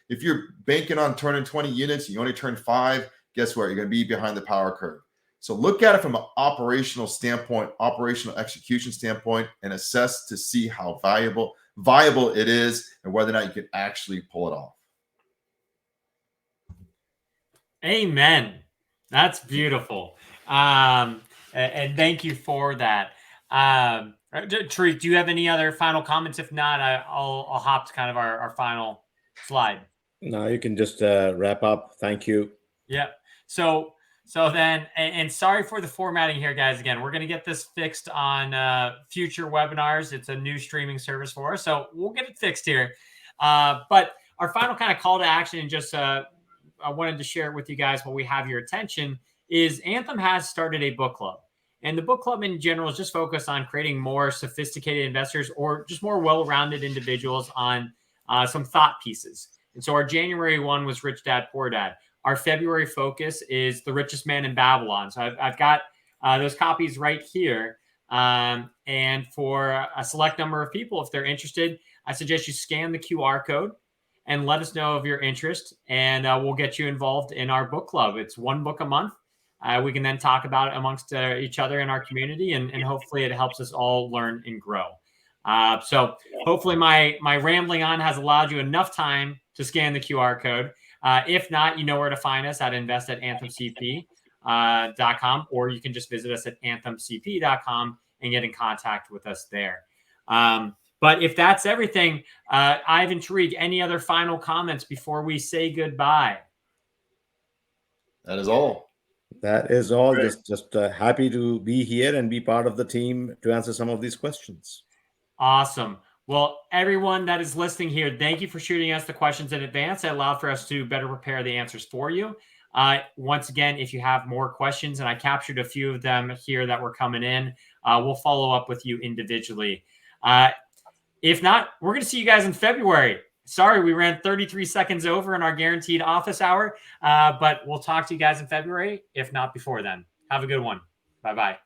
if you're banking on turning 20 units, you only turn 5, guess what? You're going to be behind the power curve. So look at it from an operational standpoint, operational execution standpoint, and assess to see how viable it is and whether or not you can actually pull it off. Amen. That's beautiful. And thank you for that. Tariq, do you have any other final comments? If not, I'll hop to kind of our final slide. No, you can just wrap up. Thank you. Yeah. So then, and sorry for the formatting here, guys. Again, we're going to get this fixed on future webinars. It's a new streaming service for us, so we'll get it fixed here. But our final kind of call to action, and just I wanted to share it with you guys while we have your attention, is Anthem has started a book club. And the book club in general is just focused on creating more sophisticated investors or just more well-rounded individuals on some thought pieces. And so our January one was Rich Dad, Poor Dad. Our February focus is The Richest Man in Babylon. So I've got those copies right here. And for a select number of people, if they're interested, I suggest you scan the QR code and let us know of your interest, and we'll get you involved in our book club. It's one book a month. we can then talk about it amongst each other in our community, and hopefully it helps us all learn and grow. So hopefully my rambling on has allowed you enough time to scan the QR code. If not, you know where to find us at invest@anthemcp.com, or you can just visit us at anthemcp.com and get in contact with us there. But if that's everything, Ivan, Tariq, any other final comments before we say goodbye? That is all. That is all. Great. Just happy to be here and be part of the team to answer some of these questions. Awesome. Well, everyone that is listening here, thank you for shooting us the questions in advance. It allowed for us to better prepare the answers for you. Once again, if you have more questions, and I captured a few of them here that were coming in, we'll follow up with you individually. If not, we're going to see you guys in February. Sorry, we ran 33 seconds over in our guaranteed office hour, but we'll talk to you guys in February, if not before then. Have a good one. Bye-bye.